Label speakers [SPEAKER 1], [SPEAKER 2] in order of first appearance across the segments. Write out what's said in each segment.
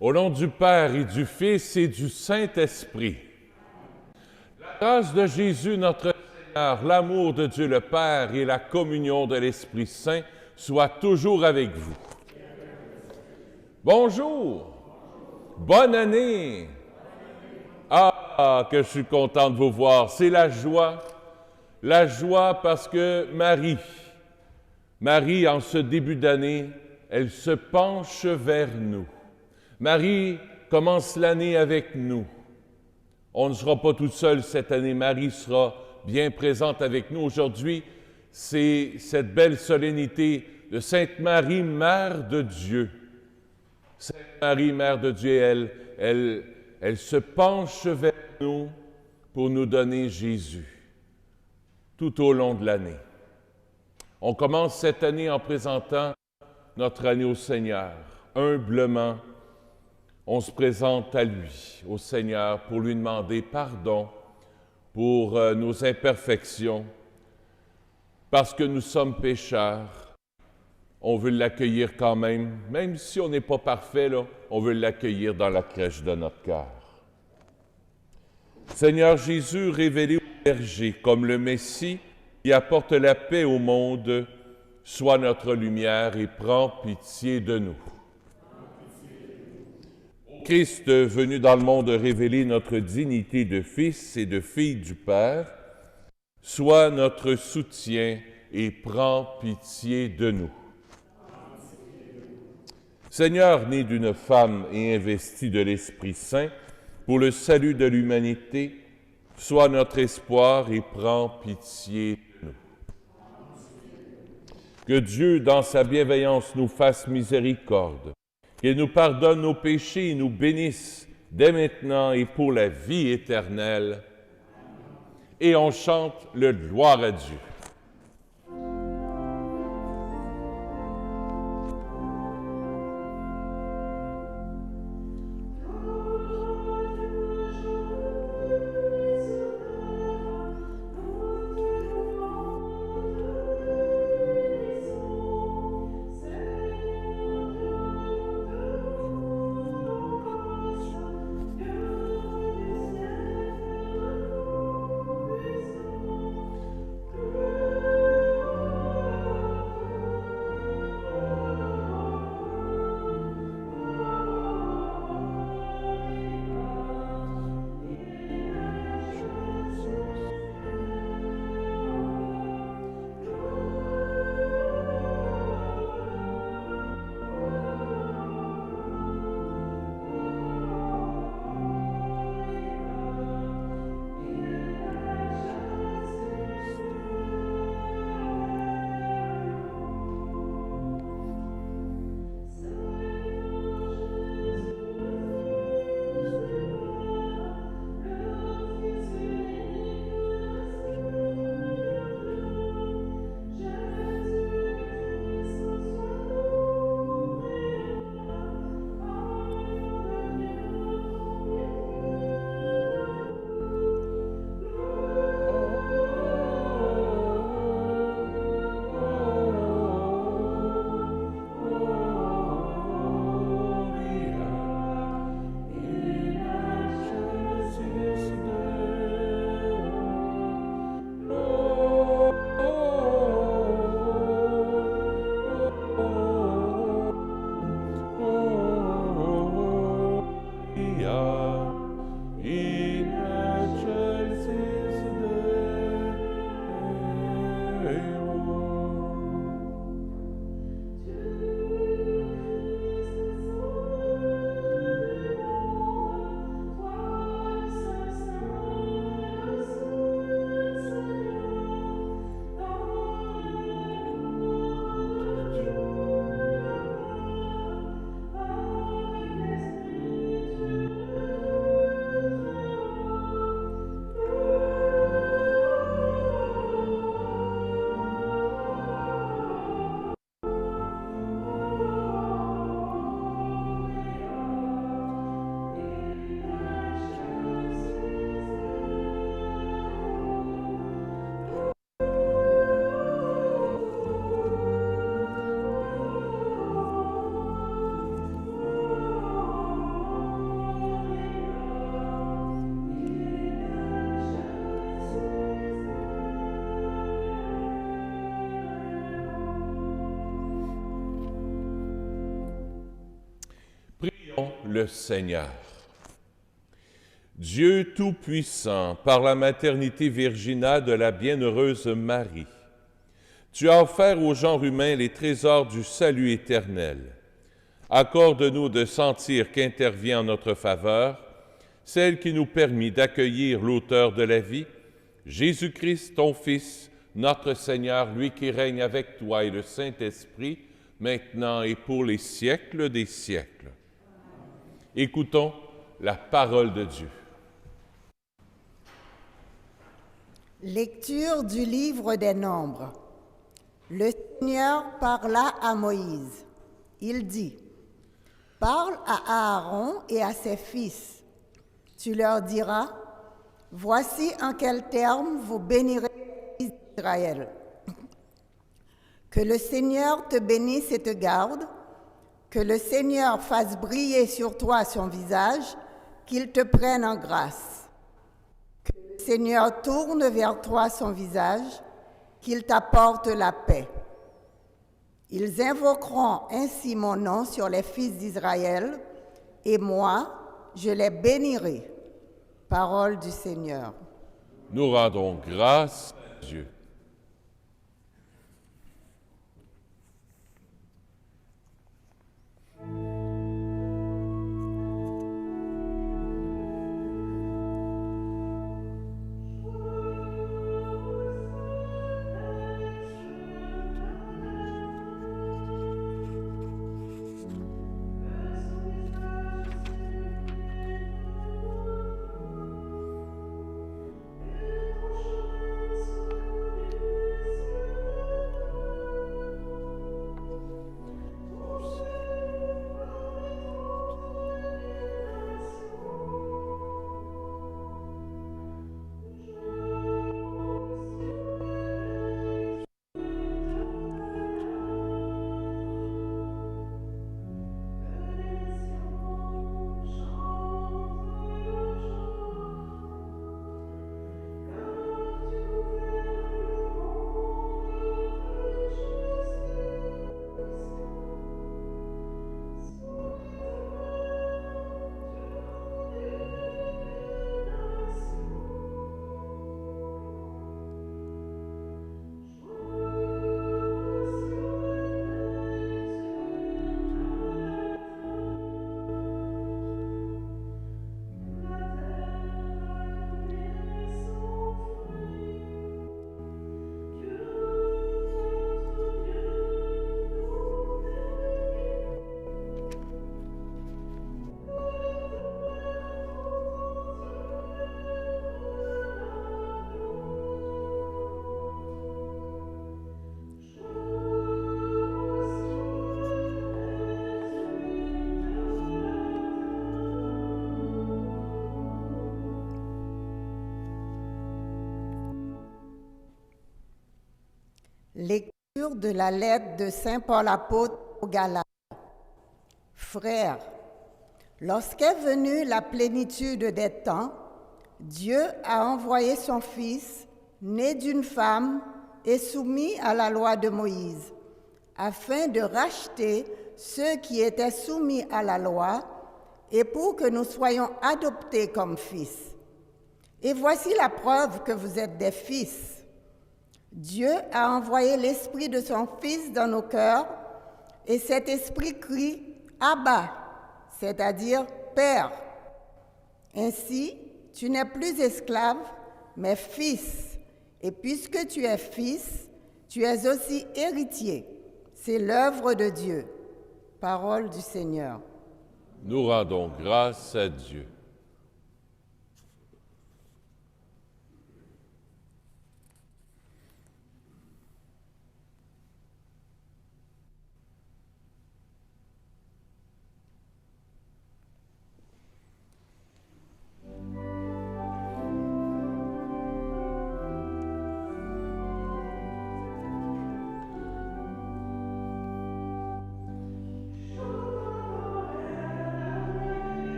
[SPEAKER 1] Au nom du Père et du Fils et du Saint-Esprit, la grâce de Jésus notre Seigneur, l'amour de Dieu le Père et la communion de l'Esprit Saint soient toujours avec vous. Bonjour, bonne année. Ah, que je suis content de vous voir. C'est la joie parce que Marie, en ce début d'année, elle se penche vers nous. Marie commence l'année avec nous. On ne sera pas tout seul cette année. Marie sera bien présente avec nous. Aujourd'hui, c'est cette belle solennité de Sainte Marie, Mère de Dieu. Sainte Marie, Mère de Dieu, elle se penche vers nous pour nous donner Jésus tout au long de l'année. On commence cette année en présentant notre année au Seigneur. Humblement, on se présente à lui, au Seigneur, pour lui demander pardon pour nos imperfections, parce que nous sommes pécheurs. On veut l'accueillir quand même si on n'est pas parfait, là, on veut l'accueillir dans la crèche de notre cœur. Seigneur Jésus, révélé au berger comme le Messie qui apporte la paix au monde, sois notre lumière et prends pitié de nous. Christ, venu dans le monde révéler notre dignité de fils et de fille du Père, sois notre soutien et prends pitié de nous. Seigneur, né d'une femme et investi de l'Esprit Saint, pour le salut de l'humanité, sois notre espoir et prends pitié de nous. Que Dieu, dans sa bienveillance, nous fasse miséricorde, qu'il nous pardonne nos péchés et nous bénisse dès maintenant et pour la vie éternelle. Et on chante le gloire à Dieu. le Seigneur. Dieu Tout-Puissant, par la maternité virginale de la bienheureuse Marie, tu as offert au genre humain les trésors du salut éternel. Accorde-nous de sentir qu'intervient en notre faveur celle qui nous permit d'accueillir l'auteur de la vie, Jésus-Christ, ton Fils, notre Seigneur, lui qui règne avec toi et le Saint-Esprit, maintenant et pour les siècles des siècles. Écoutons la parole de Dieu.
[SPEAKER 2] Lecture du livre des Nombres. Le Seigneur parla à Moïse. Il dit, « Parle à Aaron et à ses fils. Tu leur diras, « Voici en quels termes vous bénirez Israël. Que le Seigneur te bénisse et te garde, que le Seigneur fasse briller sur toi son visage, qu'il te prenne en grâce. Que le Seigneur tourne vers toi son visage, qu'il t'apporte la paix. Ils invoqueront ainsi mon nom sur les fils d'Israël, et moi, je les bénirai. » Parole du Seigneur.
[SPEAKER 1] Nous rendons grâce à Dieu.
[SPEAKER 2] Lecture de la lettre de Saint Paul apôtre aux Galates. Frères, lorsqu'est venue la plénitude des temps, Dieu a envoyé son Fils, né d'une femme et soumis à la loi de Moïse, afin de racheter ceux qui étaient soumis à la loi et pour que nous soyons adoptés comme fils. Et voici la preuve que vous êtes des fils. Dieu a envoyé l'Esprit de son Fils dans nos cœurs, et cet Esprit crie « Abba », c'est-à-dire « Père ». Ainsi, tu n'es plus esclave, mais fils. Et puisque tu es fils, tu es aussi héritier. C'est l'œuvre de Dieu. Parole du Seigneur.
[SPEAKER 1] Nous rendons grâce à Dieu.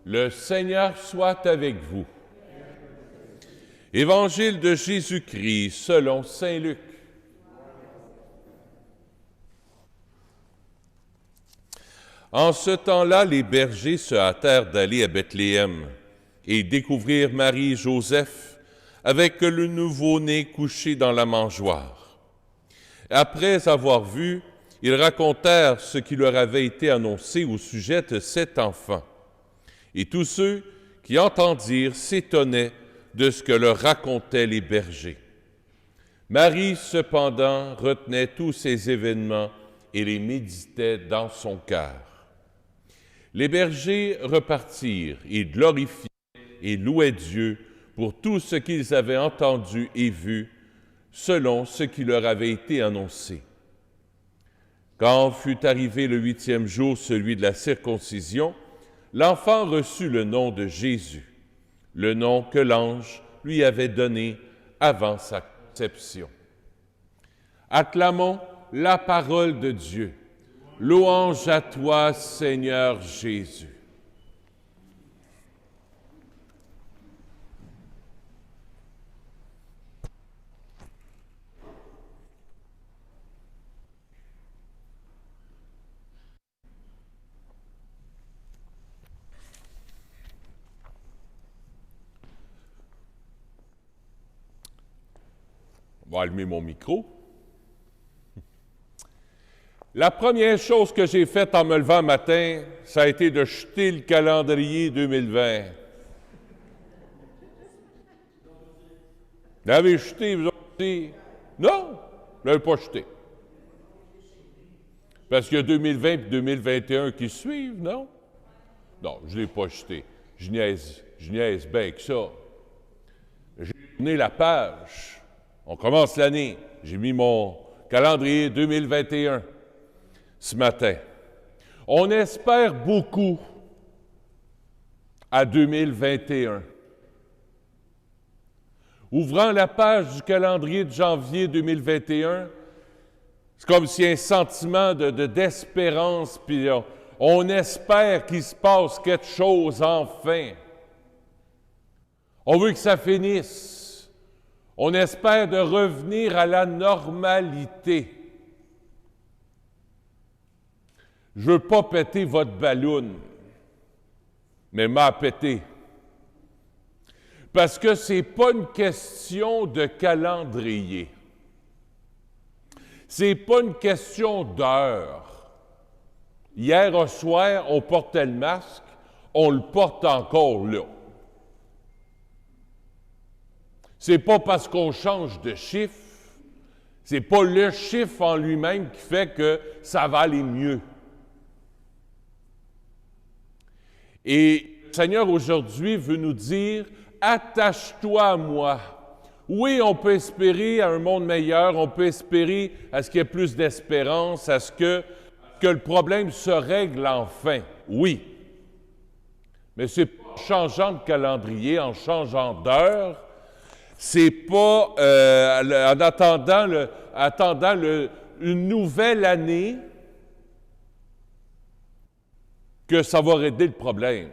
[SPEAKER 1] Le Seigneur soit avec vous. Évangile de Jésus-Christ selon saint Luc. En ce temps-là, les bergers se hâtèrent d'aller à Bethléem et découvrirent Marie et Joseph avec le nouveau-né couché dans la mangeoire. Après avoir vu, ils racontèrent ce qui leur avait été annoncé au sujet de cet enfant. Et tous ceux qui entendirent s'étonnaient de ce que leur racontaient les bergers. Marie, cependant, retenait tous ces événements et les méditait dans son cœur. Les bergers repartirent et glorifiaient et louaient Dieu pour tout ce qu'ils avaient entendu et vu, selon ce qui leur avait été annoncé. Quand fut arrivé le 8e jour, celui de la circoncision, l'enfant reçut le nom de Jésus, le nom que l'ange lui avait donné avant sa conception. Acclamons la parole de Dieu. Louange à toi, Seigneur Jésus. On va allumer mon micro. La première chose que j'ai faite en me levant matin, ça a été de jeter le calendrier 2020. Vous l'avez jeté, vous aussi? Non, je ne l'avez pas jeté. Parce qu'il y a 2020 et 2021 qui suivent, non? Non, je ne l'ai pas jeté. Je niaise bien que ça. J'ai tourné la page. On commence l'année. J'ai mis mon calendrier 2021 ce matin. On espère beaucoup à 2021. Ouvrant la page du calendrier de janvier 2021, c'est comme s'il y a un sentiment d'espérance, puis on espère qu'il se passe quelque chose enfin. On veut que ça finisse. On espère de revenir à la normalité. Je ne veux pas péter votre ballon, mais m'a pété. Parce que ce n'est pas une question de calendrier. Ce n'est pas une question d'heure. Hier au soir, on portait le masque, on le porte encore là. C'est pas parce qu'on change de chiffre, c'est pas le chiffre en lui-même qui fait que ça va aller mieux. Et le Seigneur aujourd'hui veut nous dire, attache-toi à moi. Oui, on peut espérer à un monde meilleur, on peut espérer à ce qu'il y ait plus d'espérance, à ce que le problème se règle enfin. Oui. Mais c'est pas en changeant de calendrier, en changeant d'heure, c'est pas en attendant une nouvelle année que ça va régler le problème.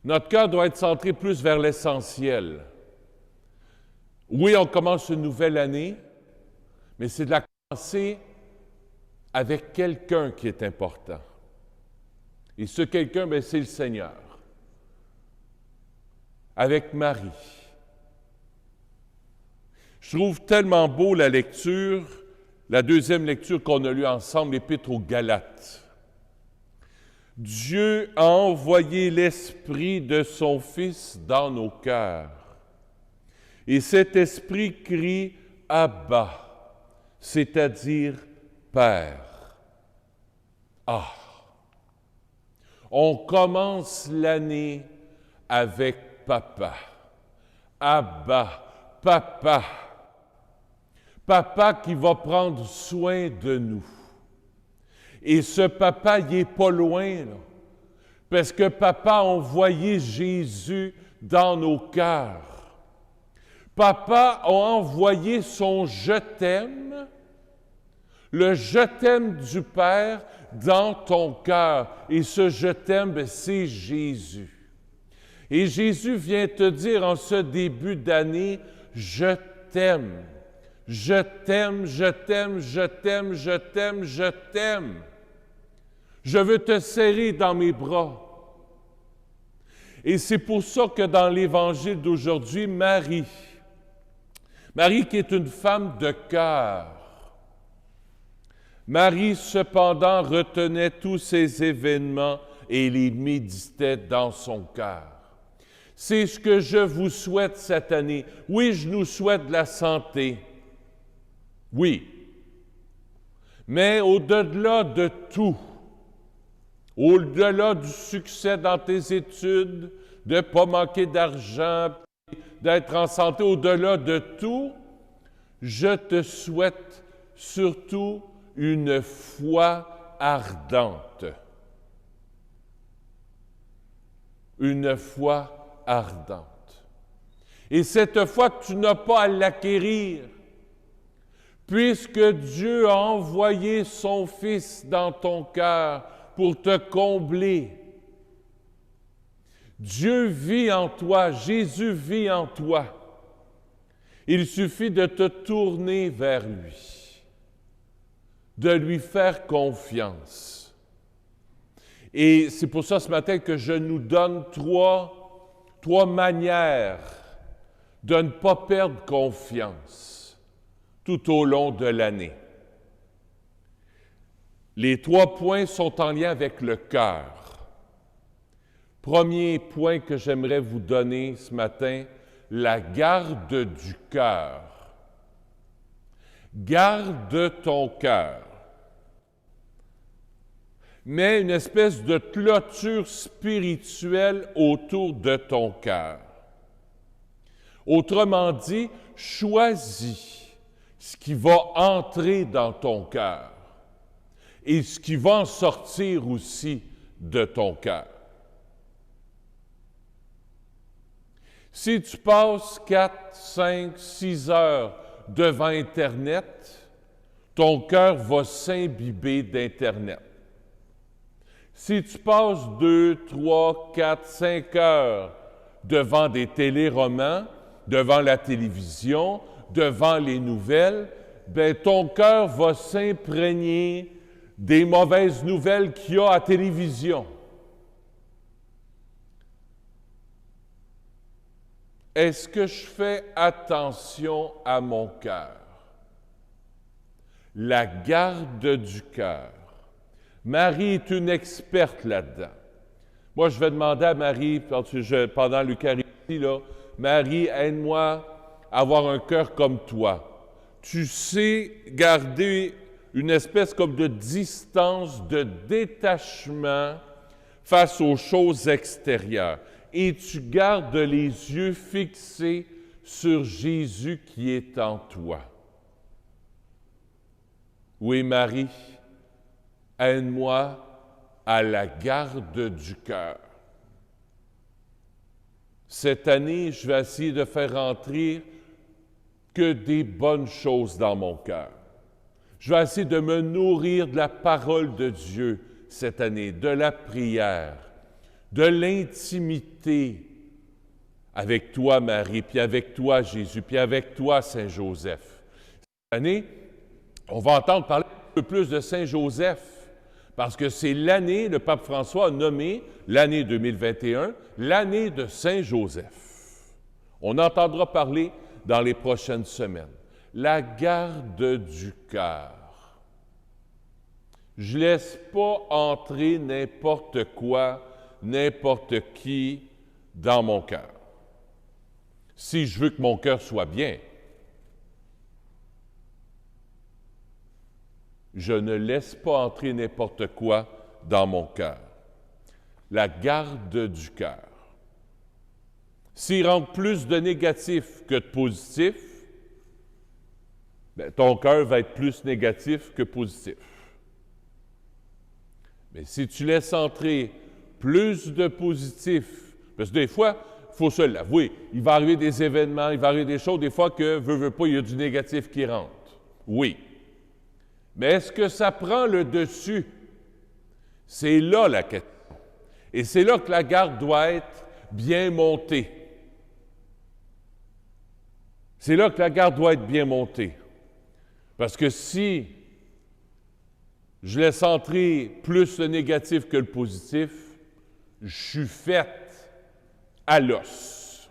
[SPEAKER 1] Notre cœur doit être centré plus vers l'essentiel. Oui, on commence une nouvelle année, mais c'est de la commencer avec quelqu'un qui est important. Et ce quelqu'un, bien, c'est le Seigneur. Avec Marie. Je trouve tellement beau la lecture, la deuxième lecture qu'on a lue ensemble, l'Épître aux Galates. Dieu a envoyé l'Esprit de son Fils dans nos cœurs. Et cet Esprit crie « Abba », c'est-à-dire « Père ». Ah! On commence l'année avec Papa. Abba, Papa. Papa qui va prendre soin de nous. Et ce papa, il n'est pas loin, là, parce que papa a envoyé Jésus dans nos cœurs. Papa a envoyé son « je t'aime », Le je t'aime du Père dans ton cœur. Et ce je t'aime, c'est Jésus. Et Jésus vient te dire en ce début d'année, je t'aime. Je t'aime, je t'aime, je t'aime, je t'aime, je t'aime. Je veux te serrer dans mes bras. Et c'est pour ça que dans l'Évangile d'aujourd'hui, Marie qui est une femme de cœur, Marie cependant retenait tous ces événements et les méditait dans son cœur. C'est ce que je vous souhaite cette année. Oui, je nous souhaite de la santé. Oui. Mais au-delà de tout, au-delà du succès dans tes études, de ne pas manquer d'argent, d'être en santé, au-delà de tout, je te souhaite surtout une foi ardente. Une foi ardente. Et cette foi que tu n'as pas à l'acquérir, puisque Dieu a envoyé son Fils dans ton cœur pour te combler. Dieu vit en toi, Jésus vit en toi. Il suffit de te tourner vers lui, de lui faire confiance. Et c'est pour ça ce matin que je nous donne trois manières de ne pas perdre confiance tout au long de l'année. Les 3 points sont en lien avec le cœur. Premier point que j'aimerais vous donner ce matin, la garde du cœur. Garde ton cœur. Mets une espèce de clôture spirituelle autour de ton cœur. Autrement dit, choisis ce qui va entrer dans ton cœur et ce qui va en sortir aussi de ton cœur. Si tu passes 4, 5, 6 heures devant Internet, ton cœur va s'imbiber d'Internet. Si tu passes 2, 3, 4, 5 heures devant des téléromans, devant la télévision, devant les nouvelles, bien, ton cœur va s'imprégner des mauvaises nouvelles qu'il y a à la télévision. Est-ce que je fais attention à mon cœur? La garde du cœur. Marie est une experte là-dedans. Moi, je vais demander à Marie, pendant l'Eucharistie, là, Marie, aide-moi à avoir un cœur comme toi. Tu sais garder une espèce comme de distance, de détachement face aux choses extérieures. Et tu gardes les yeux fixés sur Jésus qui est en toi. Oui, Marie, aide-moi à la garde du cœur. Cette année, je vais essayer de faire rentrer que des bonnes choses dans mon cœur. Je vais essayer de me nourrir de la parole de Dieu cette année, de la prière, de l'intimité avec toi, Marie, puis avec toi, Jésus, puis avec toi, Saint Joseph. Cette année, on va entendre parler un peu plus de Saint Joseph, parce que c'est l'année, le pape François a nommé l'année 2021, l'année de Saint Joseph. On entendra parler dans les prochaines semaines. La garde du cœur. Je ne laisse pas entrer n'importe quoi, n'importe qui dans mon cœur. Si je veux que mon cœur soit bien, je ne laisse pas entrer n'importe quoi dans mon cœur. La garde du cœur. S'il rentre plus de négatif que de positif, bien, ton cœur va être plus négatif que positif. Mais si tu laisses entrer plus de positif, parce que des fois, il faut se l'avouer, il va arriver des événements, il va arriver des choses, des fois que, veux pas, il y a du négatif qui rentre. Oui. Mais est-ce que ça prend le dessus? C'est là la question. Et c'est là que la garde doit être bien montée. C'est là que la garde doit être bien montée. Parce que si je laisse entrer plus le négatif que le positif, je suis faite à l'os.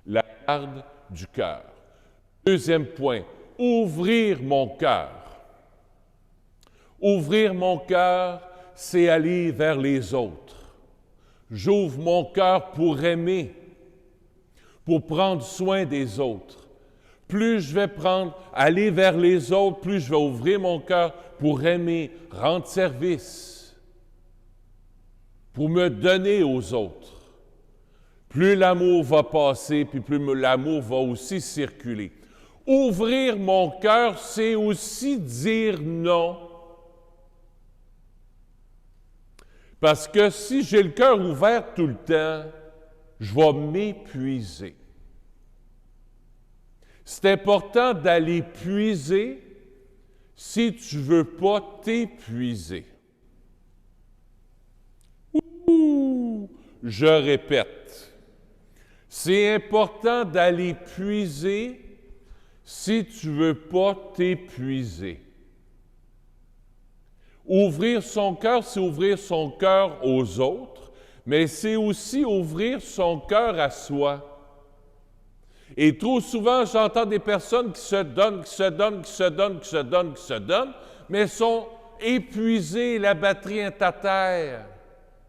[SPEAKER 1] La garde du cœur. Deuxième point, ouvrir mon cœur. Ouvrir mon cœur, c'est aller vers les autres. J'ouvre mon cœur pour aimer, pour prendre soin des autres. Plus je vais aller vers les autres, plus je vais ouvrir mon cœur pour aimer, rendre service, pour me donner aux autres. Plus l'amour va passer, puis plus l'amour va aussi circuler. Ouvrir mon cœur, c'est aussi dire non. Parce que si j'ai le cœur ouvert tout le temps, je vais m'épuiser. C'est important d'aller puiser si tu ne veux pas t'épuiser. Je répète, c'est important d'aller puiser si tu ne veux pas t'épuiser. Ouvrir son cœur, c'est ouvrir son cœur aux autres, mais c'est aussi ouvrir son cœur à soi. Et trop souvent, j'entends des personnes qui se donnent, mais sont épuisées, la batterie est à terre.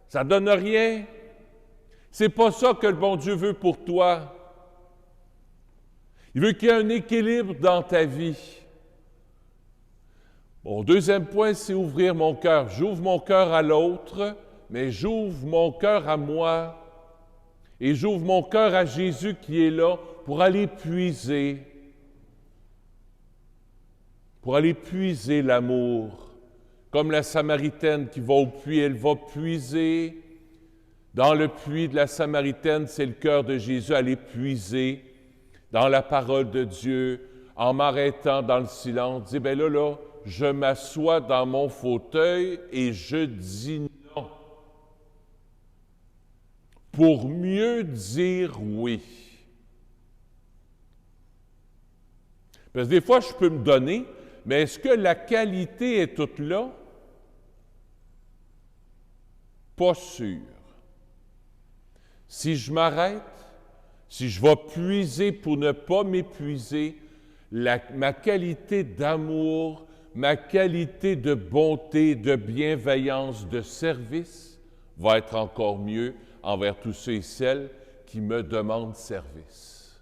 [SPEAKER 1] Ça ne donne rien. C'est pas ça que le bon Dieu veut pour toi. Il veut qu'il y ait un équilibre dans ta vie. Mon deuxième point, c'est ouvrir mon cœur. J'ouvre mon cœur à l'autre, mais j'ouvre mon cœur à moi. Et j'ouvre mon cœur à Jésus qui est là pour aller puiser l'amour. Comme la Samaritaine qui va au puits, elle va puiser. Dans le puits de la Samaritaine, c'est le cœur de Jésus, aller puiser dans la parole de Dieu, en m'arrêtant dans le silence, dire, bien là, je m'assois dans mon fauteuil et je dis non. Pour mieux dire oui. Parce que des fois, je peux me donner, mais est-ce que la qualité est toute là? Pas sûr. Si je m'arrête, si je vais puiser pour ne pas m'épuiser, ma qualité d'amour, ma qualité de bonté, de bienveillance, de service va être encore mieux envers tous ceux et celles qui me demandent service.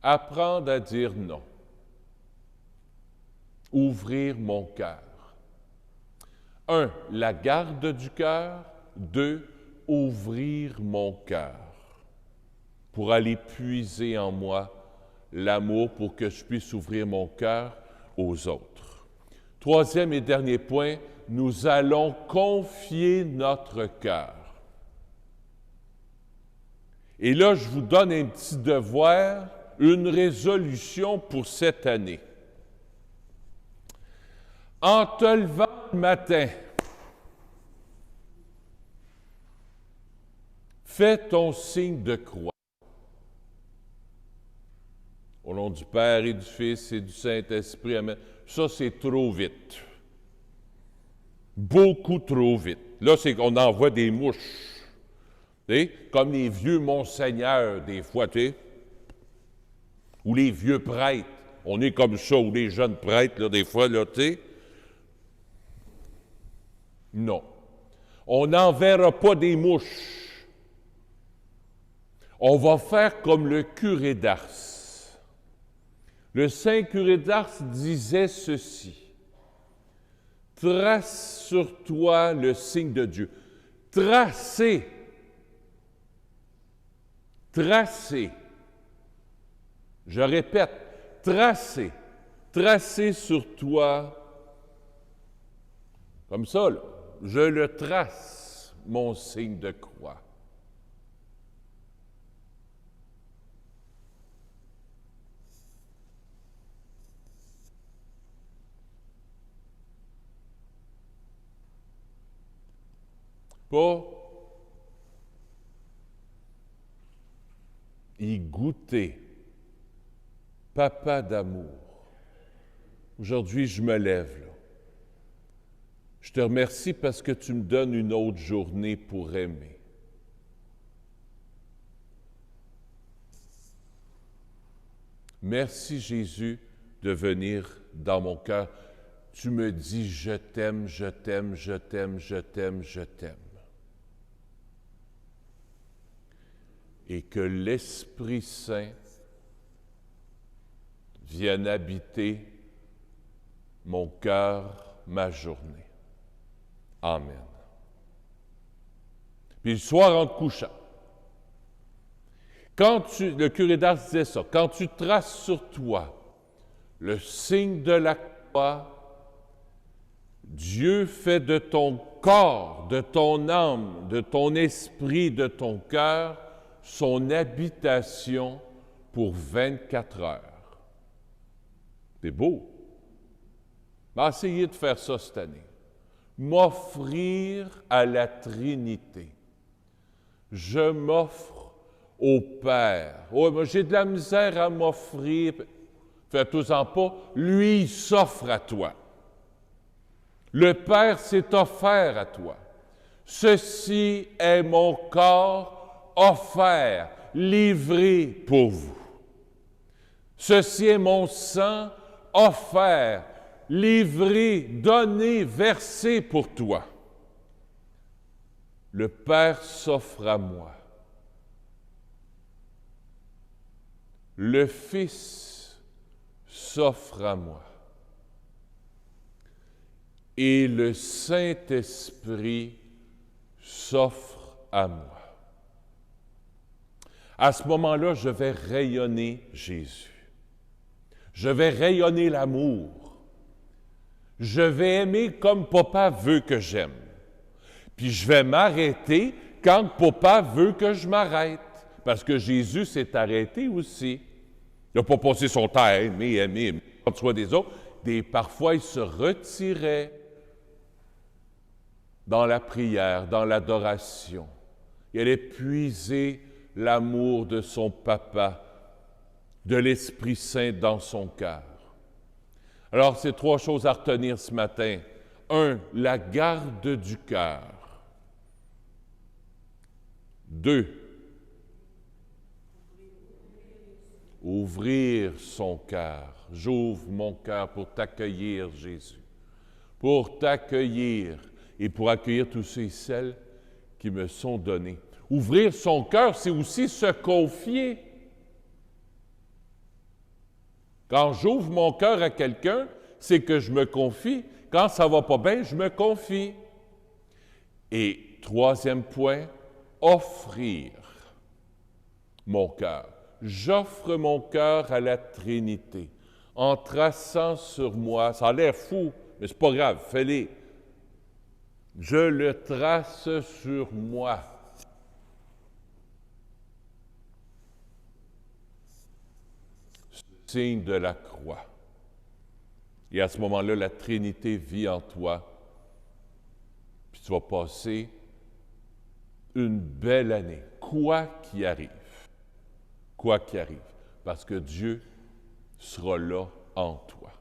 [SPEAKER 1] Apprendre à dire non. Ouvrir mon cœur. 1. La garde du cœur. 2. Ouvrir mon cœur pour aller puiser en moi l'amour pour que je puisse ouvrir mon cœur aux autres. Troisième et dernier point, nous allons confier notre cœur. Et là, je vous donne un petit devoir, une résolution pour cette année. En te levant le matin, fais ton signe de croix. Au nom du Père et du Fils et du Saint-Esprit, amen. Ça, c'est trop vite. Beaucoup trop vite. Là, c'est qu'on envoie des mouches. Comme les vieux monseigneurs, des fois, ou les vieux prêtres. On est comme ça, ou les jeunes prêtres, là, des fois, là, Non. On n'enverra pas des mouches. On va faire comme le curé d'Ars. Le saint curé d'Ars disait ceci. Trace sur toi le signe de Dieu. Tracez. Tracez. Je répète, tracez. Tracez sur toi. Comme ça, là. Je le trace, mon signe de croix. pas y goûter. Papa d'amour, aujourd'hui je me lève là. Je te remercie parce que tu me donnes une autre journée pour aimer. Merci Jésus de venir dans mon cœur. Tu me dis je t'aime, je t'aime, je t'aime, je t'aime, je t'aime. Et que l'Esprit Saint vienne habiter mon cœur, ma journée. Amen. Puis le soir en te couchant, le curé d'Ars disait ça, quand tu traces sur toi le signe de la croix, Dieu fait de ton corps, de ton âme, de ton esprit, de ton cœur, son habitation pour 24 heures. C'est beau. Essayez de faire ça cette année. M'offrir à la Trinité. Je m'offre au Père. Oh, moi, j'ai de la misère à m'offrir. Fais-toi-en pas. Lui, il s'offre à toi. Le Père s'est offert à toi. Ceci est mon corps offert, livré pour vous. Ceci est mon sang offert, livré, donné, versé pour toi. Le Père s'offre à moi. Le Fils s'offre à moi. Et le Saint-Esprit s'offre à moi. À ce moment-là, je vais rayonner Jésus. Je vais rayonner l'amour. Je vais aimer comme Papa veut que j'aime. Puis je vais m'arrêter quand Papa veut que je m'arrête. Parce que Jésus s'est arrêté aussi. Il n'a pas passé son temps à aimer, prendre soin des autres. Parfois, il se retirait dans la prière, dans l'adoration. Il allait puiser l'amour de son Papa, de l'Esprit Saint dans son cœur. Alors, c'est 3 choses à retenir ce matin. 1, la garde du cœur. 2, ouvrir son cœur. J'ouvre mon cœur pour t'accueillir, Jésus. Pour t'accueillir et pour accueillir tous ceux et celles qui me sont donnés. Ouvrir son cœur, c'est aussi se confier. Quand j'ouvre mon cœur à quelqu'un, c'est que je me confie. Quand ça ne va pas bien, je me confie. Et 3e point, offrir mon cœur. J'offre mon cœur à la Trinité en traçant sur moi. Ça a l'air fou, mais c'est pas grave, fais-le. Je le trace sur moi. Signe de la croix. Et à ce moment-là, la Trinité vit en toi. Puis tu vas passer une belle année, quoi qu'il arrive. Quoi qu'il arrive. Parce que Dieu sera là en toi.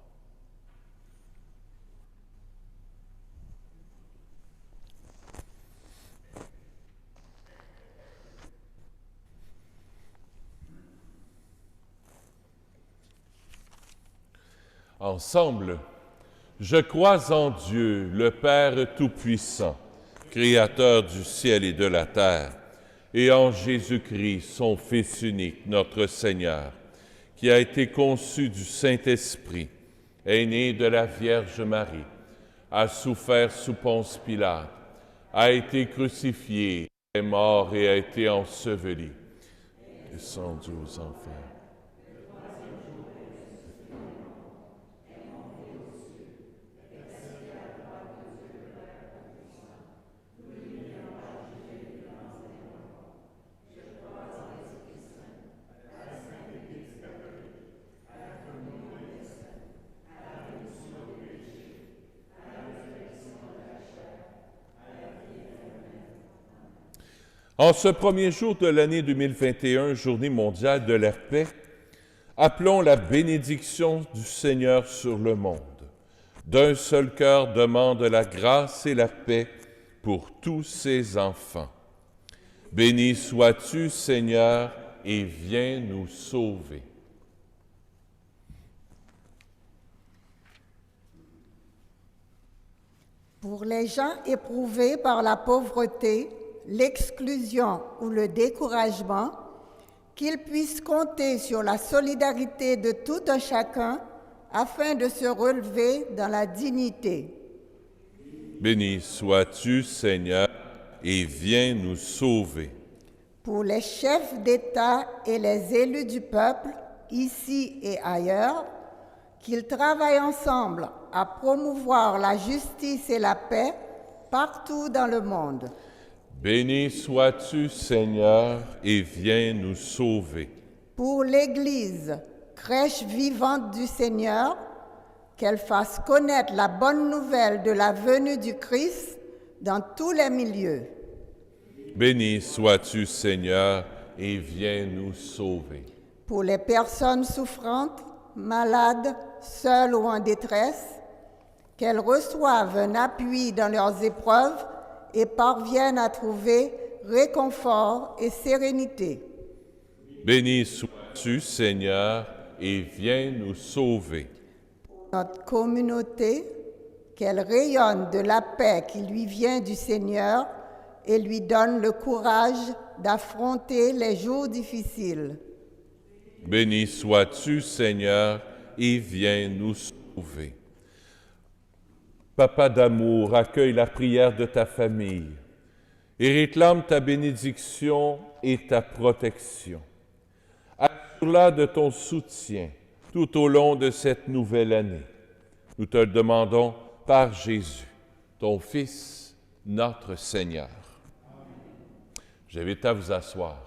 [SPEAKER 1] Ensemble, je crois en Dieu, le Père Tout-Puissant, Créateur du ciel et de la terre, et en Jésus-Christ, son Fils unique, notre Seigneur, qui a été conçu du Saint-Esprit, est né de la Vierge Marie, a souffert sous Ponce Pilate, a été crucifié, est mort et a été enseveli, descendu aux enfers. En ce premier jour de l'année 2021, Journée mondiale de la paix, appelons la bénédiction du Seigneur sur le monde. D'un seul cœur demande la grâce et la paix pour tous ses enfants. Béni sois-tu, Seigneur, et viens nous sauver.
[SPEAKER 2] Pour les gens éprouvés par la pauvreté, l'exclusion ou le découragement, qu'ils puissent compter sur la solidarité de tout un chacun afin de se relever dans la dignité.
[SPEAKER 1] Béni sois-tu, Seigneur, et viens nous sauver.
[SPEAKER 2] Pour les chefs d'État et les élus du peuple, ici et ailleurs, qu'ils travaillent ensemble à promouvoir la justice et la paix partout dans le monde.
[SPEAKER 1] Béni sois-tu, Seigneur, et viens nous sauver.
[SPEAKER 2] Pour l'Église, crèche vivante du Seigneur, qu'elle fasse connaître la bonne nouvelle de la venue du Christ dans tous les milieux.
[SPEAKER 1] Béni sois-tu, Seigneur, et viens nous sauver.
[SPEAKER 2] Pour les personnes souffrantes, malades, seules ou en détresse, qu'elles reçoivent un appui dans leurs épreuves et parviennent à trouver réconfort et sérénité.
[SPEAKER 1] Béni sois-tu, Seigneur, et viens nous sauver.
[SPEAKER 2] Notre communauté, qu'elle rayonne de la paix qui lui vient du Seigneur et lui donne le courage d'affronter les jours difficiles.
[SPEAKER 1] Béni sois-tu, Seigneur, et viens nous sauver. Papa d'amour, accueille la prière de ta famille et réclame ta bénédiction et ta protection. Assure-la de ton soutien tout au long de cette nouvelle année. Nous te le demandons par Jésus, ton Fils, notre Seigneur. J'invite à vous asseoir.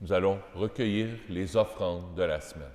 [SPEAKER 1] Nous allons recueillir les offrandes de la semaine.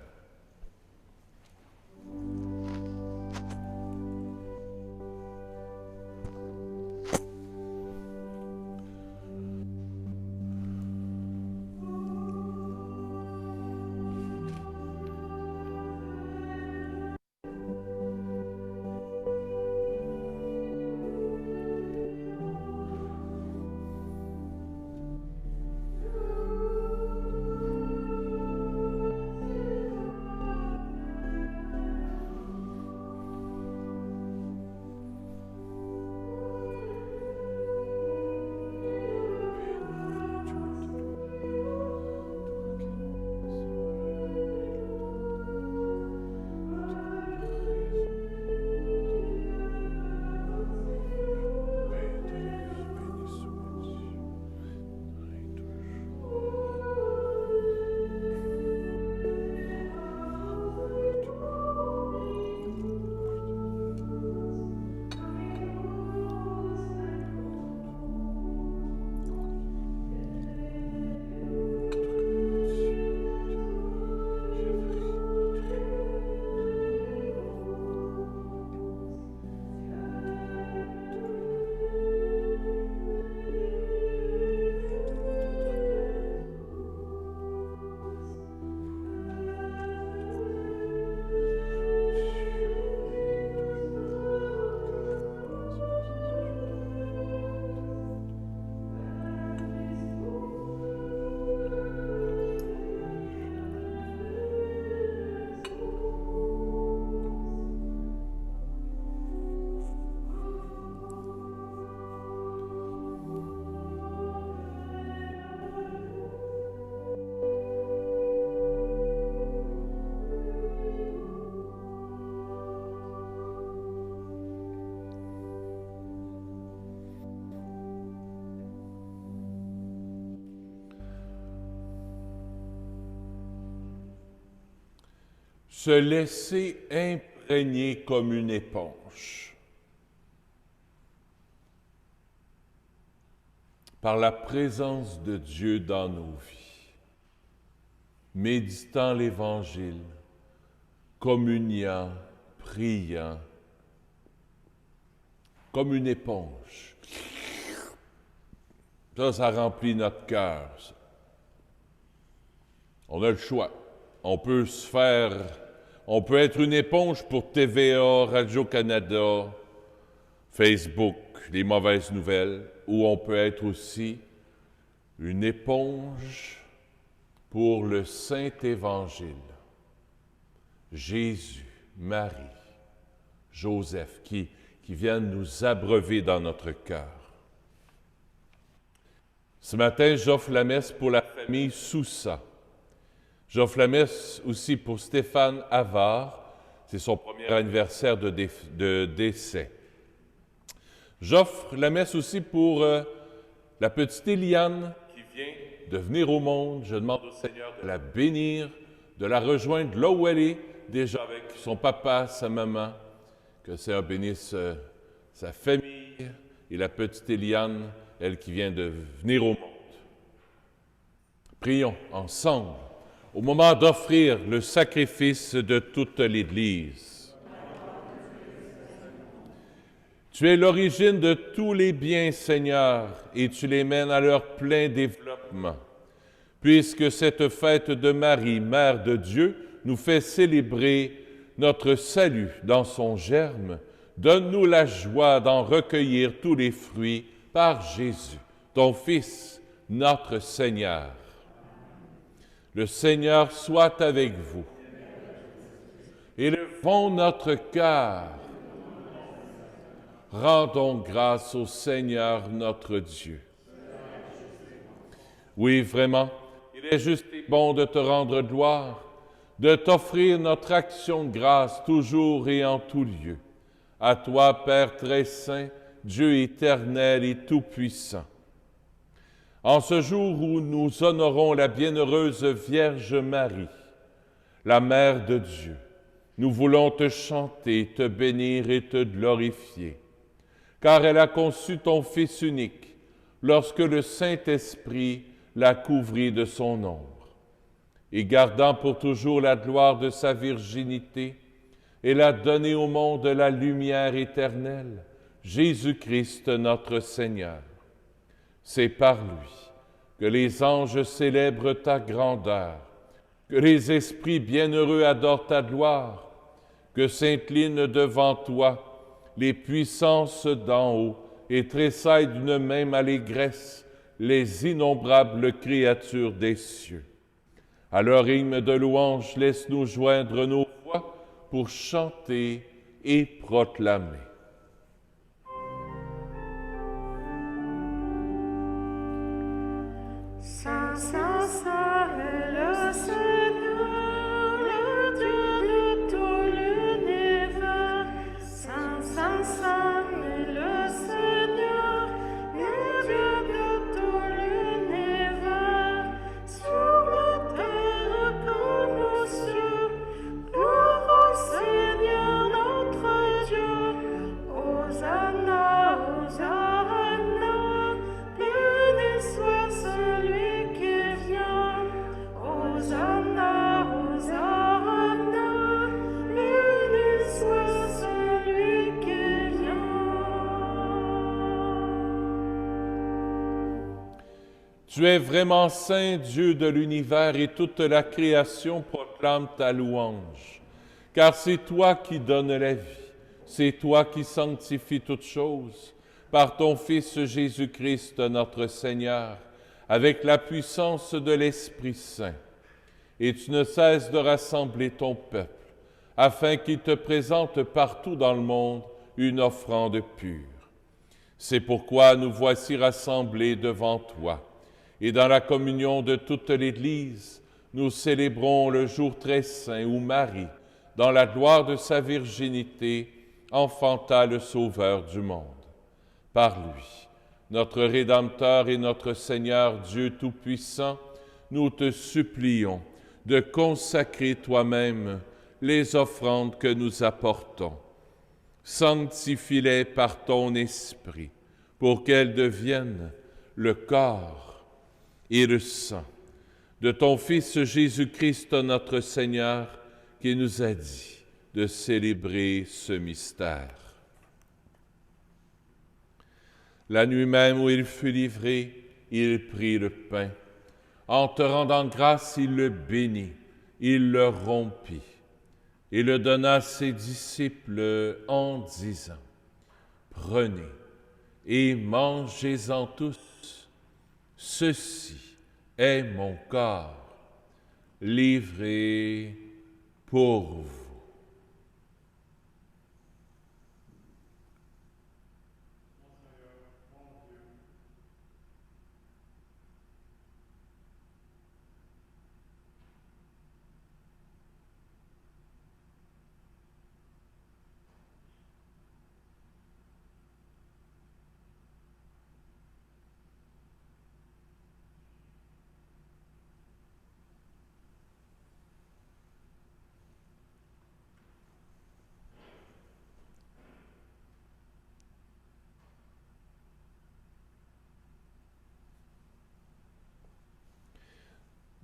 [SPEAKER 1] Se laisser imprégner comme une éponge par la présence de Dieu dans nos vies, méditant l'Évangile, communiant, priant, comme une éponge. Ça remplit notre cœur. Ça. On a le choix. On peut être une éponge pour TVA, Radio-Canada, Facebook, les mauvaises nouvelles, ou on peut être aussi une éponge pour le Saint-Évangile. Jésus, Marie, Joseph, qui viennent nous abreuver dans notre cœur. Ce matin, j'offre la messe pour la famille Soussa. J'offre la messe aussi pour Stéphane Havard. C'est son premier anniversaire de décès. J'offre la messe aussi pour la petite Eliane qui vient de venir au monde. Je demande au Seigneur de la bénir, de la rejoindre là où elle est, déjà avec son papa, sa maman. Que le Seigneur bénisse sa famille et la petite Eliane, elle qui vient de venir au monde. Prions ensemble au moment d'offrir le sacrifice de toute l'Église. Tu es l'origine de tous les biens, Seigneur, et tu les mènes à leur plein développement. Puisque cette fête de Marie, Mère de Dieu, nous fait célébrer notre salut dans son germe, donne-nous la joie d'en recueillir tous les fruits par Jésus, ton Fils, notre Seigneur. Le Seigneur soit avec vous. Élevons notre cœur. Rendons grâce au Seigneur notre Dieu. Oui, vraiment, il est juste et bon de te rendre gloire, de t'offrir notre action de grâce toujours et en tout lieu. À toi, Père très saint, Dieu éternel et tout-puissant. En ce jour où nous honorons la bienheureuse Vierge Marie, la Mère de Dieu, nous voulons te chanter, te bénir et te glorifier, car elle a conçu ton Fils unique lorsque le Saint-Esprit l'a couvrit de son ombre. Et gardant pour toujours la gloire de sa virginité, elle a donné au monde la lumière éternelle, Jésus-Christ notre Seigneur. C'est par lui que les anges célèbrent ta grandeur, que les esprits bienheureux adorent ta gloire, que s'inclinent devant toi les puissances d'en haut et tressaillent d'une même allégresse les innombrables créatures des cieux. À leur hymne de louange, laisse-nous joindre nos voix pour chanter et proclamer.
[SPEAKER 3] Saint, Saint, Saint est le Seigneur, le Dieu de tout l'univers. Saint, Saint, Saint est le Seigneur, le Dieu de tout l'univers. Sur la terre comme aux cieux, gloire au Seigneur notre Dieu. Hosanna, Hosanna, béni soit celui qui vient. Hosanna, Hosanna, béni soit celui qui vient.
[SPEAKER 1] Tu es vraiment saint, Dieu de l'univers, et toute la création proclame ta louange. Car c'est toi qui donnes la vie, c'est toi qui sanctifies toutes choses, par ton Fils Jésus-Christ notre Seigneur, avec la puissance de l'Esprit Saint. Et tu ne cesses de rassembler ton peuple, afin qu'il te présente partout dans le monde une offrande pure. C'est pourquoi nous voici rassemblés devant toi. Et dans la communion de toute l'Église, nous célébrons le jour très saint où Marie, dans la gloire de sa virginité, enfanta le Sauveur du monde. Par lui, notre Rédempteur et notre Seigneur Dieu Tout-Puissant, nous te supplions de consacrer toi-même les offrandes que nous apportons. Sanctifie-les par ton Esprit, pour qu'elles deviennent le corps et le sang de ton Fils Jésus-Christ notre Seigneur, qui nous a dit de célébrer ce mystère. La nuit même où il fut livré, il prit le pain. En te rendant grâce, il le bénit, il le rompit et le donna à ses disciples en disant, « Prenez et mangez-en tous, ceci est mon corps, livré pour vous. »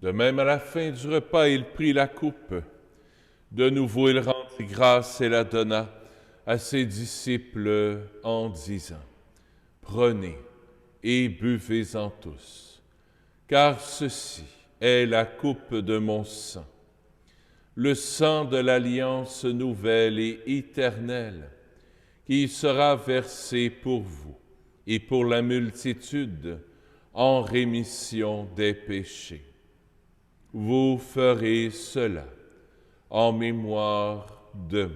[SPEAKER 1] De même, à la fin du repas, il prit la coupe. De nouveau, il rendit grâce et la donna à ses disciples en disant, « Prenez et buvez-en tous, car ceci est la coupe de mon sang, le sang de l'alliance nouvelle et éternelle, qui sera versé pour vous et pour la multitude en rémission des péchés. Vous ferez cela en mémoire de moi. »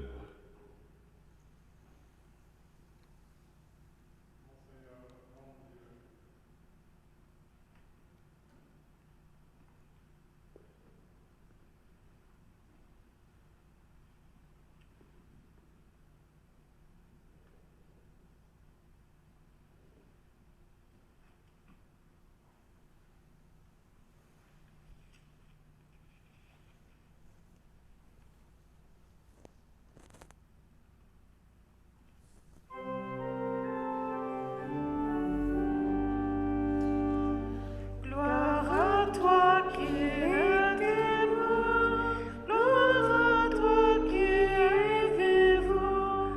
[SPEAKER 3] Gloire à toi qui es mort, gloire à toi qui es vivant,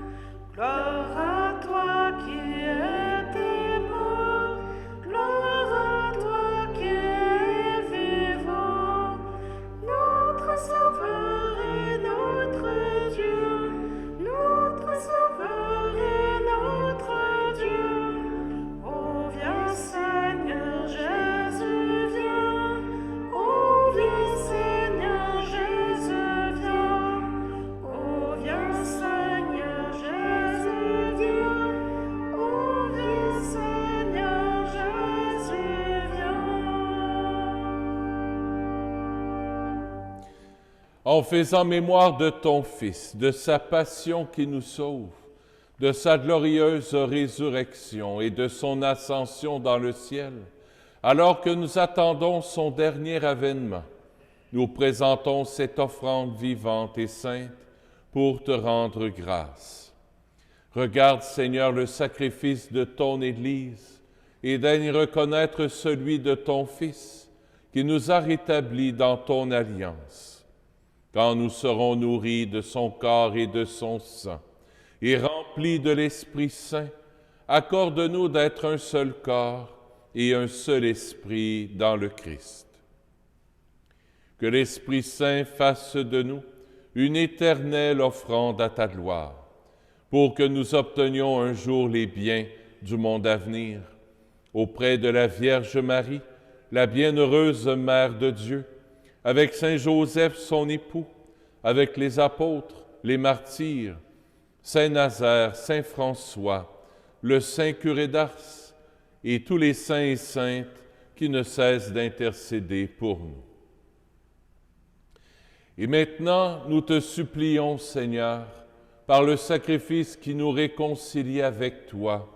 [SPEAKER 3] gloire à toi qui es mort, gloire à toi qui es vivant, notre Sauveur et notre Dieu, notre Sauveur et notre Dieu. Oh, viens Seigneur Jésus, viens. Oh, viens Seigneur Jésus, viens. Oh, viens Seigneur Jésus, viens. Oh, viens Seigneur Jésus, viens.
[SPEAKER 1] En faisant mémoire de ton Fils, de sa passion qui nous sauve, de sa glorieuse résurrection et de son ascension dans le ciel, alors que nous attendons son dernier avènement, nous présentons cette offrande vivante et sainte pour te rendre grâce. Regarde, Seigneur, le sacrifice de ton Église et daigne reconnaître celui de ton Fils qui nous a rétablis dans ton alliance. Quand nous serons nourris de son corps et de son sang, et remplis de l'Esprit Saint, accorde-nous d'être un seul corps et un seul esprit dans le Christ. Que l'Esprit Saint fasse de nous une éternelle offrande à ta gloire, pour que nous obtenions un jour les biens du monde à venir, auprès de la Vierge Marie, la bienheureuse Mère de Dieu, avec Saint Joseph son époux, avec les apôtres, les martyrs, Saint Nazaire, Saint François, le Saint curé d'Ars et tous les saints et saintes qui ne cessent d'intercéder pour nous. Et maintenant, nous te supplions, Seigneur, par le sacrifice qui nous réconcilie avec toi,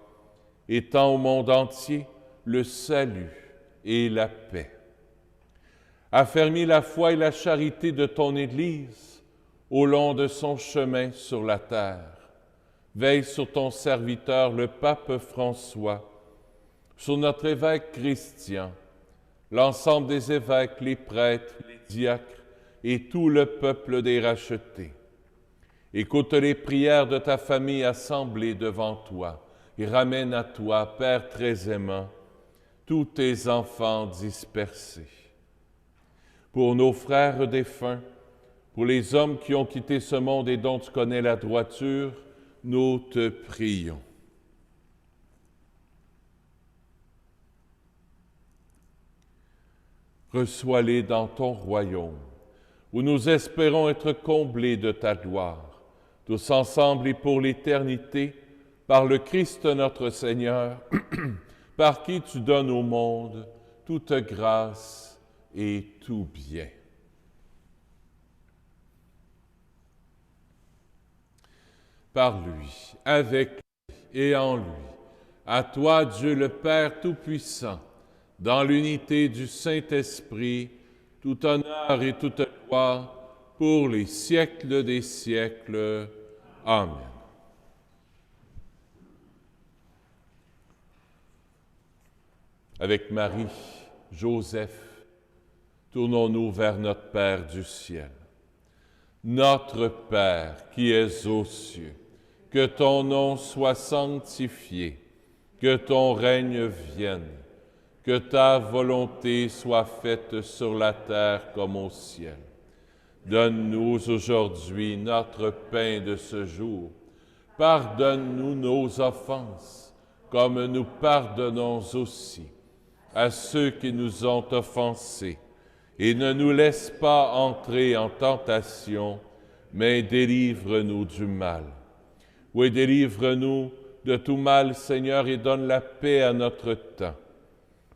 [SPEAKER 1] étends au monde entier le salut et la paix. Affermis la foi et la charité de ton Église au long de son chemin sur la terre. Veille sur ton serviteur, le pape François, sur notre évêque Christian, l'ensemble des évêques, les prêtres, les diacres et tout le peuple des rachetés. Écoute les prières de ta famille assemblée devant toi et ramène à toi, Père très aimant, tous tes enfants dispersés. Pour nos frères défunts, pour les hommes qui ont quitté ce monde et dont tu connais la droiture, nous te prions. Reçois-les dans ton royaume, où nous espérons être comblés de ta gloire, tous ensemble et pour l'éternité, par le Christ notre Seigneur, par qui tu donnes au monde toute grâce et tout bien. Par lui, avec lui et en lui, à toi Dieu le Père Tout-Puissant, dans l'unité du Saint-Esprit, tout honneur et toute gloire pour les siècles des siècles. Amen. Avec Marie, Joseph, tournons-nous vers notre Père du ciel. Notre Père qui es aux cieux, que ton nom soit sanctifié, que ton règne vienne, que ta volonté soit faite sur la terre comme au ciel. Donne-nous aujourd'hui notre pain de ce jour. Pardonne-nous nos offenses, comme nous pardonnons aussi à ceux qui nous ont offensés. Et ne nous laisse pas entrer en tentation, mais délivre-nous du mal. Oui, délivre-nous de tout mal, Seigneur, et donne la paix à notre temps.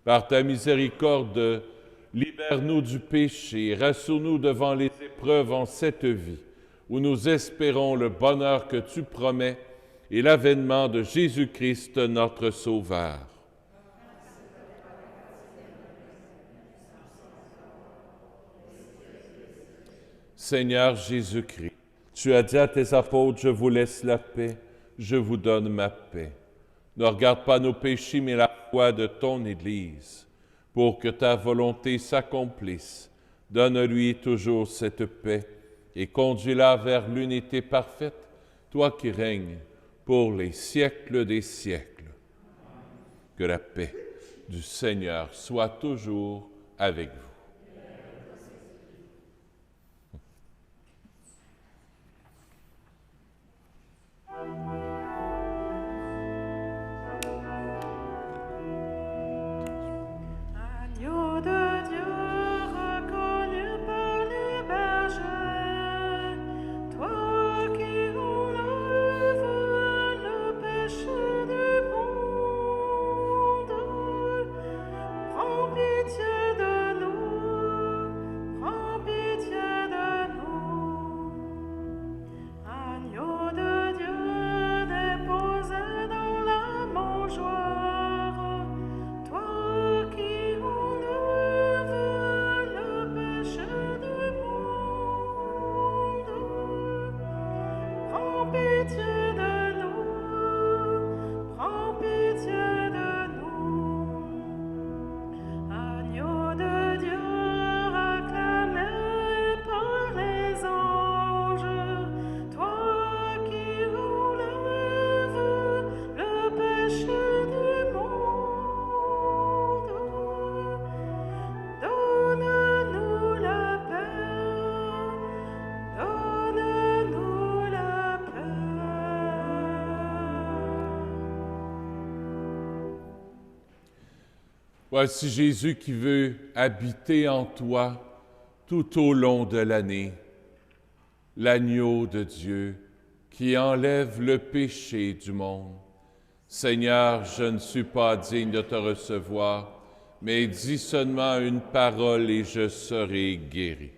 [SPEAKER 1] Par ta miséricorde, libère-nous du péché, rassure-nous devant les épreuves en cette vie, où nous espérons le bonheur que tu promets et l'avènement de Jésus-Christ, notre Sauveur. Seigneur Jésus-Christ, tu as dit à tes apôtres, je vous laisse la paix, je vous donne ma paix. Ne regarde pas nos péchés, mais la foi de ton Église, pour que ta volonté s'accomplisse. Donne-lui toujours cette paix et conduis-la vers l'unité parfaite, toi qui règnes pour les siècles des siècles. Que la paix du Seigneur soit toujours avec vous.
[SPEAKER 3] Agneau de Dieu, reconnu par les bergers, toi qui enlèves le péché du monde, prends pitié de nous, prends pitié de nous. Agneau de Dieu, déposé dans la mangeoire, toi qui enlèves le péché du monde, prends pitié de nous, prends pitié de nous. Agneau de Dieu, acclamé par les anges, toi qui enlèves le péché du monde, donne-nous la paix, donne-nous la paix.
[SPEAKER 1] Voici Jésus qui veut habiter en toi tout au long de l'année, l'agneau de Dieu qui enlève le péché du monde. Seigneur, je ne suis pas digne de te recevoir, mais dis seulement une parole et je serai guéri.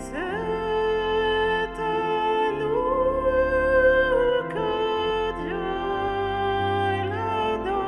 [SPEAKER 3] C'est à nous que Dieu l'a donné.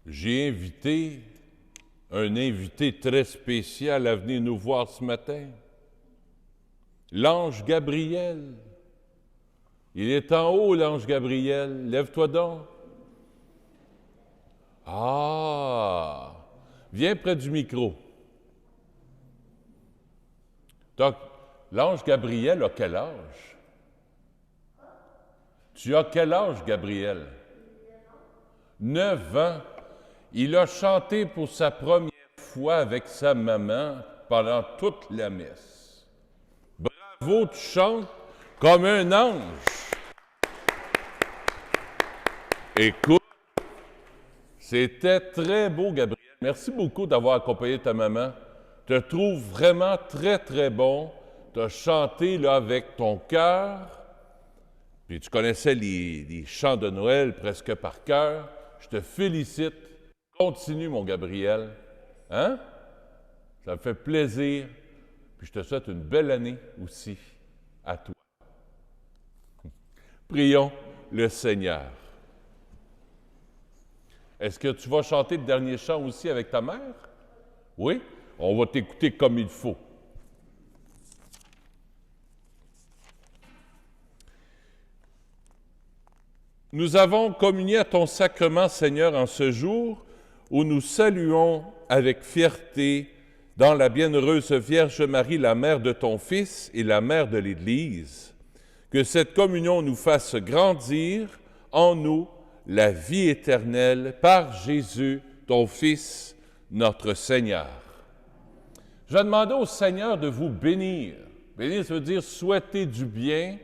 [SPEAKER 1] J'ai invité un invité très spécial à venir nous voir ce matin. L'ange Gabriel. Il est en haut, l'ange Gabriel. Lève-toi donc. Ah! Viens près du micro. Donc, l'ange Gabriel a quel âge? Tu as quel âge, Gabriel? 9 ans. Il a chanté pour sa première fois avec sa maman pendant toute la messe. Bravo, tu chantes comme un ange. Écoute, c'était très beau, Gabriel. Merci beaucoup d'avoir accompagné ta maman. Je te trouve vraiment très, très bon. Tu as chanté là, avec ton cœur. Puis tu connaissais les chants de Noël presque par cœur. Je te félicite. Continue, mon Gabriel. Hein? Ça me fait plaisir. Puis je te souhaite une belle année aussi à toi. Prions le Seigneur. Est-ce que tu vas chanter le dernier chant aussi avec ta mère? Oui? On va t'écouter comme il faut. Nous avons communié à ton sacrement, Seigneur, en ce jour où nous saluons avec fierté dans la bienheureuse Vierge Marie, la mère de ton Fils et la mère de l'Église, que cette communion nous fasse grandir en nous la vie éternelle par Jésus, ton Fils, notre Seigneur. Je vais demander au Seigneur de vous bénir. Bénir, ça veut dire souhaiter du bien.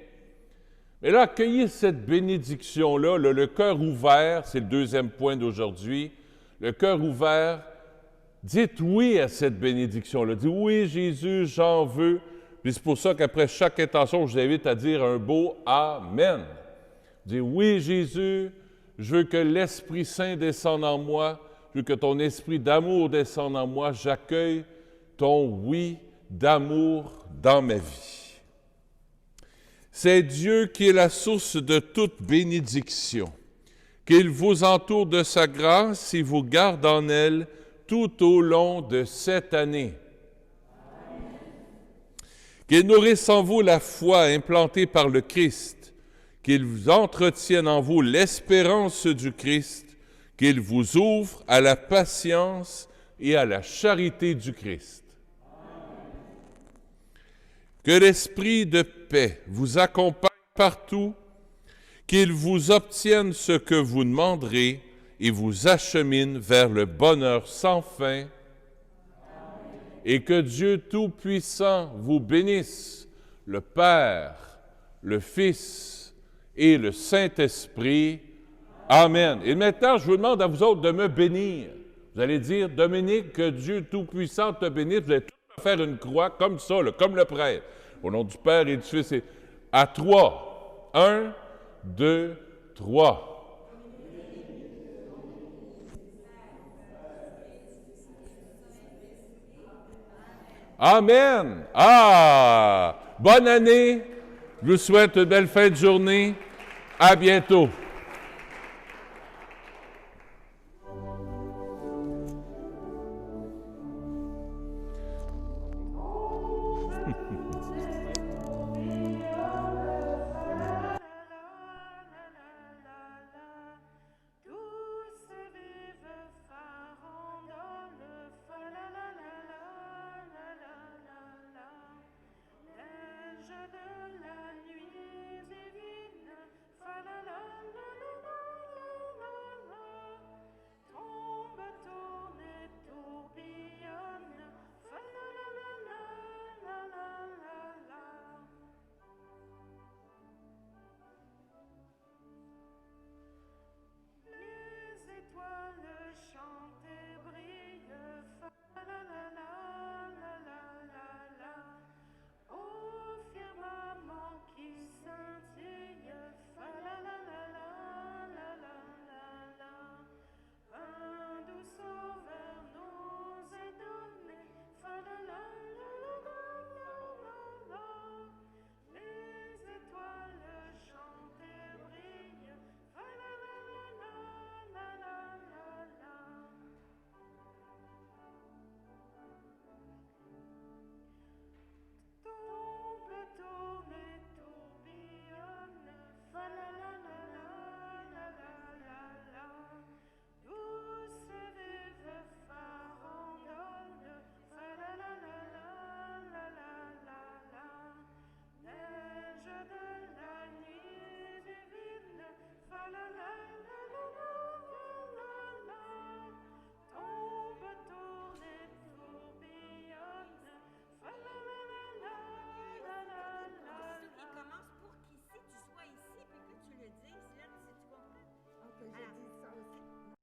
[SPEAKER 1] Mais là, accueillez cette bénédiction-là, le cœur ouvert, c'est le deuxième point d'aujourd'hui. Le cœur ouvert, dites oui à cette bénédiction-là. Dites oui, Jésus, j'en veux. Puis c'est pour ça qu'après chaque intention, je vous invite à dire un beau Amen. Dites oui, Jésus, je veux que l'Esprit Saint descende en moi. Je veux que ton esprit d'amour descende en moi. J'accueille ton oui d'amour dans ma vie. C'est Dieu qui est la source de toute bénédiction. Qu'il vous entoure de sa grâce et vous garde en elle tout au long de cette année. Qu'il nourrisse en vous la foi implantée par le Christ, qu'il vous entretienne en vous l'espérance du Christ, qu'il vous ouvre à la patience et à la charité du Christ. Que l'esprit de paix vous accompagne partout, qu'il vous obtienne ce que vous demanderez et vous achemine vers le bonheur sans fin. Et que Dieu Tout-Puissant vous bénisse, le Père, le Fils et le Saint-Esprit. Amen. Et maintenant, je vous demande à vous autres de me bénir. Vous allez dire, Dominique, que Dieu Tout-Puissant te bénisse. Vous allez tous me faire une croix comme ça, là, comme le prêtre. Au nom du Père et du Fils. Et à 3. 1, 2, 3. Amen. Ah! Bonne année. Je vous souhaite une belle fin de journée. À bientôt.